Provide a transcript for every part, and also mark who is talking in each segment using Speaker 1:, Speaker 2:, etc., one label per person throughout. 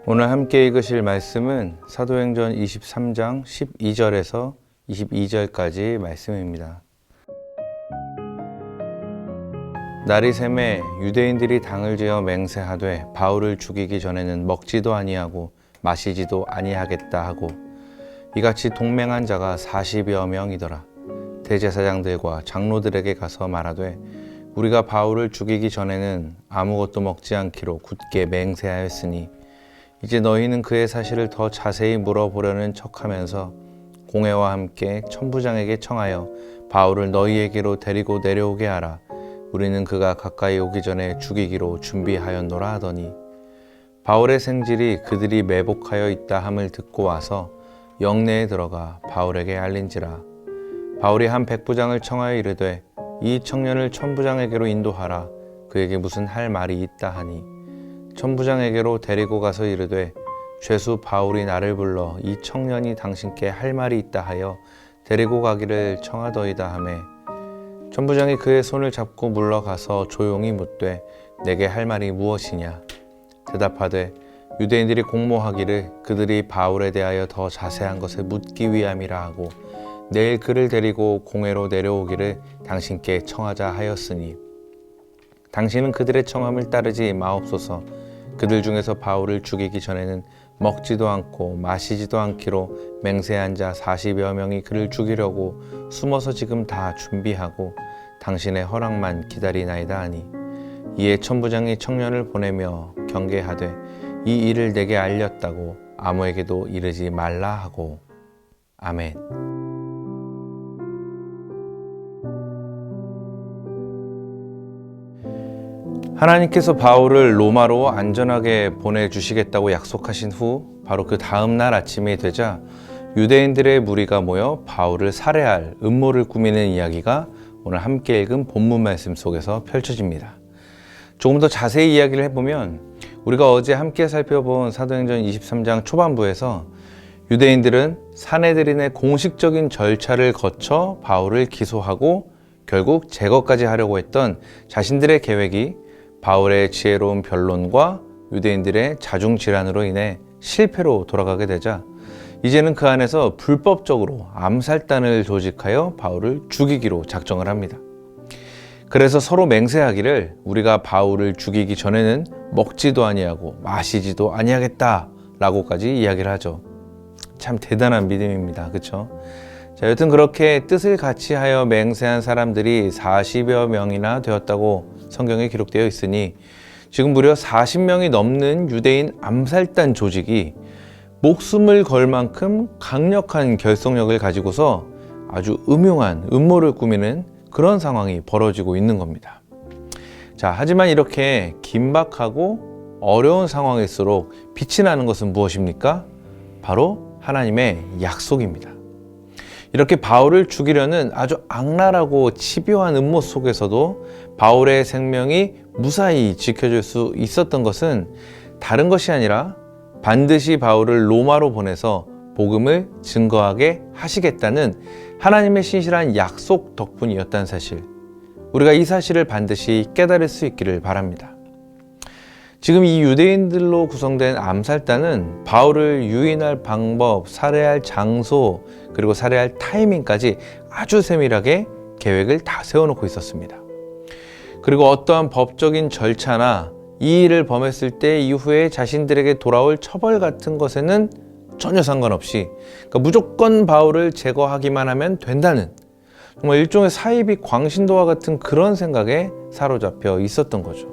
Speaker 1: 오늘 함께 읽으실 말씀은 사도행전 23장 12절에서 22절까지 말씀입니다. 날이 새매 유대인들이 당을 지어 맹세하되 바울을 죽이기 전에는 먹지도 아니하고 마시지도 아니하겠다 하고 이같이 동맹한 자가 40여 명이더라. 대제사장들과 장로들에게 가서 말하되 우리가 바울을 죽이기 전에는 아무것도 먹지 않기로 굳게 맹세하였으니 이제 너희는 그의 사실을 더 자세히 물어보려는 척하면서 공회와 함께 천부장에게 청하여 바울을 너희에게로 데리고 내려오게 하라. 우리는 그가 가까이 오기 전에 죽이기로 준비하였노라 하더니 바울의 생질이 그들이 매복하여 있다 함을 듣고 와서 영내에 들어가 바울에게 알린지라. 바울이 한 백부장을 청하여 이르되 이 청년을 천부장에게로 인도하라. 그에게 무슨 할 말이 있다 하니 천부장에게로 데리고 가서 이르되 죄수 바울이 나를 불러 이 청년이 당신께 할 말이 있다 하여 데리고 가기를 청하더이다 하매 천부장이 그의 손을 잡고 물러가서 조용히 묻되 내게 할 말이 무엇이냐. 대답하되 유대인들이 공모하기를 그들이 바울에 대하여 더 자세한 것을 묻기 위함이라 하고 내일 그를 데리고 공회로 내려오기를 당신께 청하자 하였으니 당신은 그들의 청함을 따르지 마옵소서. 그들 중에서 바울을 죽이기 전에는 먹지도 않고 마시지도 않기로 맹세한 자 40여 명이 그를 죽이려고 숨어서 지금 다 준비하고 당신의 허락만 기다리나이다 하니 이에 천부장이 청년을 보내며 경계하되 이 일을 내게 알렸다고 아무에게도 이르지 말라 하고. 아멘. 하나님께서 바울을 로마로 안전하게 보내주시겠다고 약속하신 후 바로 그 다음 날 아침이 되자 유대인들의 무리가 모여 바울을 살해할 음모를 꾸미는 이야기가 오늘 함께 읽은 본문 말씀 속에서 펼쳐집니다. 조금 더 자세히 이야기를 해보면 우리가 어제 함께 살펴본 사도행전 23장 초반부에서 유대인들은 사내들인의 공식적인 절차를 거쳐 바울을 기소하고 결국 제거까지 하려고 했던 자신들의 계획이 바울의 지혜로운 변론과 유대인들의 자중질환으로 인해 실패로 돌아가게 되자 이제는 그 안에서 불법적으로 암살단을 조직하여 바울을 죽이기로 작정을 합니다. 그래서 서로 맹세하기를 우리가 바울을 죽이기 전에는 먹지도 아니하고 마시지도 아니하겠다 라고까지 이야기를 하죠. 참 대단한 믿음입니다. 그렇죠? 자, 여튼 그렇게 뜻을 같이 하여 맹세한 사람들이 40여 명이나 되었다고 성경에 기록되어 있으니 지금 무려 40명이 넘는 유대인 암살단 조직이 목숨을 걸 만큼 강력한 결속력을 가지고서 아주 음흉한 음모를 꾸미는 그런 상황이 벌어지고 있는 겁니다. 자, 하지만 이렇게 긴박하고 어려운 상황일수록 빛이 나는 것은 무엇입니까? 바로 하나님의 약속입니다. 이렇게 바울을 죽이려는 아주 악랄하고 치교한 음모 속에서도 바울의 생명이 무사히 지켜질 수 있었던 것은 다른 것이 아니라 반드시 바울을 로마로 보내서 복음을 증거하게 하시겠다는 하나님의 신실한 약속 덕분이었다는 사실, 우리가 이 사실을 반드시 깨달을 수 있기를 바랍니다. 지금 이 유대인들로 구성된 암살단은 바울을 유인할 방법, 살해할 장소, 그리고 살해할 타이밍까지 아주 세밀하게 계획을 다 세워놓고 있었습니다. 그리고 어떠한 법적인 절차나 이 일을 범했을 때 이후에 자신들에게 돌아올 처벌 같은 것에는 전혀 상관없이 그러니까 무조건 바울을 제거하기만 하면 된다는 정말 일종의 사이비 광신도와 같은 그런 생각에 사로잡혀 있었던 거죠.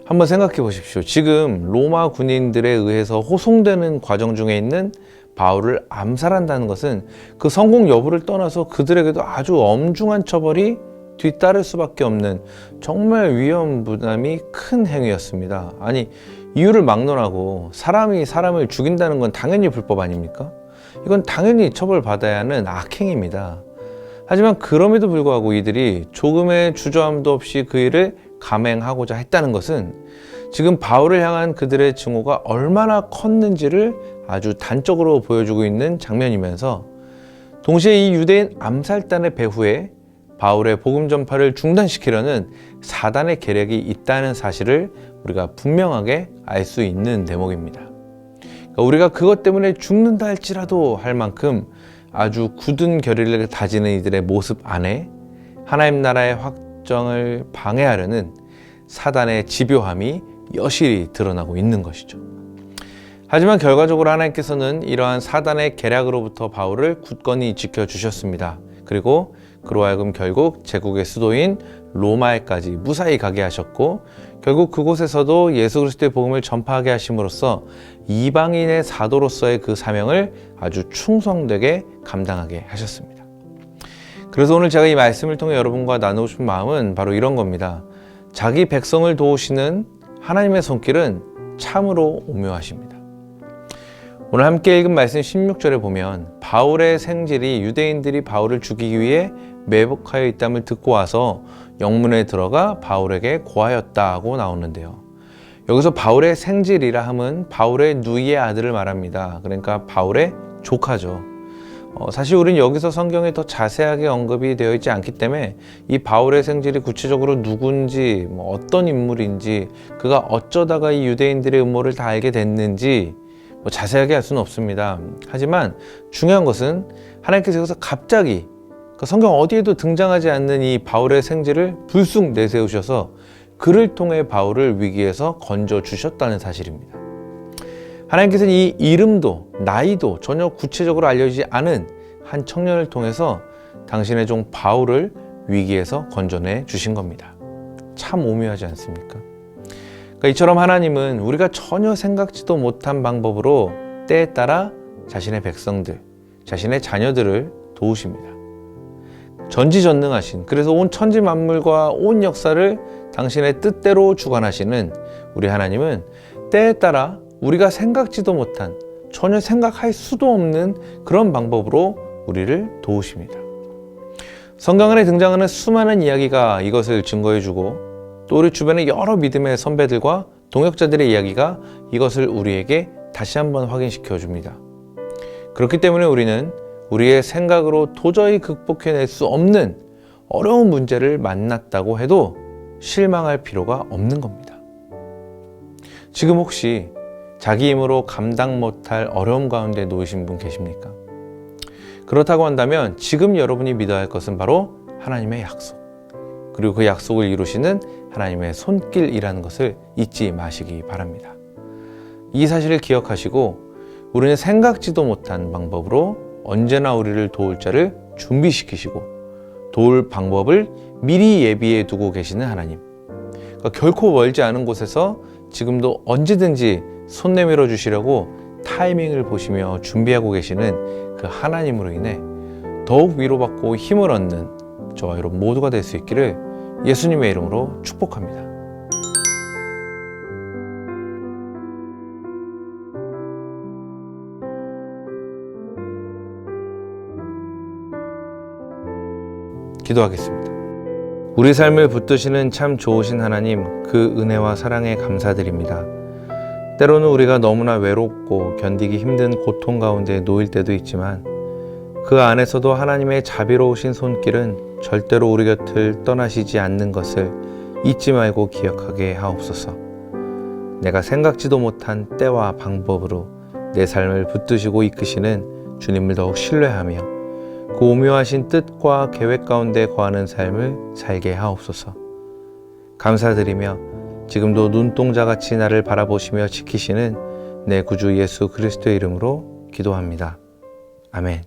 Speaker 1: 한번 생각해 보십시오. 지금 로마 군인들에 의해서 호송되는 과정 중에 있는 바울을 암살한다는 것은 그 성공 여부를 떠나서 그들에게도 아주 엄중한 처벌이 뒤따를 수밖에 없는 정말 위험 부담이 큰 행위였습니다. 아니, 이유를 막론하고 사람이 사람을 죽인다는 건 당연히 불법 아닙니까? 이건 당연히 처벌받아야 하는 악행입니다. 하지만 그럼에도 불구하고 이들이 조금의 주저함도 없이 그 일을 감행하고자 했다는 것은 지금 바울을 향한 그들의 증오가 얼마나 컸는지를 아주 단적으로 보여주고 있는 장면이면서 동시에 이 유대인 암살단의 배후에 바울의 복음 전파를 중단시키려는 사단의 계략이 있다는 사실을 우리가 분명하게 알 수 있는 대목입니다. 우리가 그것 때문에 죽는다 할지라도 할 만큼 아주 굳은 결의를 다지는 이들의 모습 안에 하나님 나라의 확정을 방해하려는 사단의 집요함이 여실히 드러나고 있는 것이죠. 하지만 결과적으로 하나님께서는 이러한 사단의 계략으로부터 바울을 굳건히 지켜주셨습니다. 그리고 그로 하여금 결국 제국의 수도인 로마에까지 무사히 가게 하셨고, 결국 그곳에서도 예수 그리스도의 복음을 전파하게 하심으로써 이방인의 사도로서의 그 사명을 아주 충성되게 감당하게 하셨습니다. 그래서 오늘 제가 이 말씀을 통해 여러분과 나누고 싶은 마음은 바로 이런 겁니다. 자기 백성을 도우시는 하나님의 손길은 참으로 오묘하십니다. 오늘 함께 읽은 말씀 16절에 보면 바울의 생질이 유대인들이 바울을 죽이기 위해 매복하여 있담을 듣고 와서 영문에 들어가 바울에게 고하였다고 나오는데요. 여기서 바울의 생질이라 함은 바울의 누이의 아들을 말합니다. 그러니까 바울의 조카죠. 사실 우리는 여기서 성경에 더 자세하게 언급이 되어 있지 않기 때문에 이 바울의 생질이 구체적으로 누군지, 어떤 인물인지, 그가 어쩌다가 이 유대인들의 음모를 다 알게 됐는지 자세하게 할 수는 없습니다. 하지만 중요한 것은 하나님께서 여기서 갑자기 성경 어디에도 등장하지 않는 이 바울의 생질을 불쑥 내세우셔서 그를 통해 바울을 위기에서 건져주셨다는 사실입니다. 하나님께서는 이 이름도 나이도 전혀 구체적으로 알려지지 않은 한 청년을 통해서 당신의 종 바울을 위기에서 건져내 주신 겁니다. 참 오묘하지 않습니까? 그러니까 이처럼 하나님은 우리가 전혀 생각지도 못한 방법으로 때에 따라 자신의 백성들, 자신의 자녀들을 도우십니다. 전지전능하신, 그래서 온 천지 만물과 온 역사를 당신의 뜻대로 주관하시는 우리 하나님은 때에 따라 우리가 생각지도 못한, 전혀 생각할 수도 없는 그런 방법으로 우리를 도우십니다. 성경 안에 등장하는 수많은 이야기가 이것을 증거해주고, 또 우리 주변의 여러 믿음의 선배들과 동역자들의 이야기가 이것을 우리에게 다시 한번 확인시켜 줍니다. 그렇기 때문에 우리는 우리의 생각으로 도저히 극복해낼 수 없는 어려운 문제를 만났다고 해도 실망할 필요가 없는 겁니다. 지금 혹시 자기 힘으로 감당 못할 어려움 가운데 놓이신 분 계십니까? 그렇다고 한다면 지금 여러분이 믿어야 할 것은 바로 하나님의 약속, 그리고 그 약속을 이루시는 하나님의 손길이라는 것을 잊지 마시기 바랍니다. 이 사실을 기억하시고 우리는 생각지도 못한 방법으로 언제나 우리를 도울 자를 준비시키시고 도울 방법을 미리 예비해 두고 계시는 하나님, 그러니까 결코 멀지 않은 곳에서 지금도 언제든지 손 내밀어 주시려고 타이밍을 보시며 준비하고 계시는 그 하나님으로 인해 더욱 위로받고 힘을 얻는 저와 여러분 모두가 될 수 있기를 예수님의 이름으로 축복합니다. 기도하겠습니다. 우리 삶을 붙드시는 참 좋으신 하나님, 그 은혜와 사랑에 감사드립니다. 때로는 우리가 너무나 외롭고 견디기 힘든 고통 가운데 놓일 때도 있지만 그 안에서도 하나님의 자비로우신 손길은 절대로 우리 곁을 떠나시지 않는 것을 잊지 말고 기억하게 하옵소서. 내가 생각지도 못한 때와 방법으로 내 삶을 붙드시고 이끄시는 주님을 더욱 신뢰하며 그 오묘하신 뜻과 계획 가운데 거하는 삶을 살게 하옵소서. 감사드리며 지금도 눈동자같이 나를 바라보시며 지키시는 내 구주 예수 그리스도의 이름으로 기도합니다. 아멘.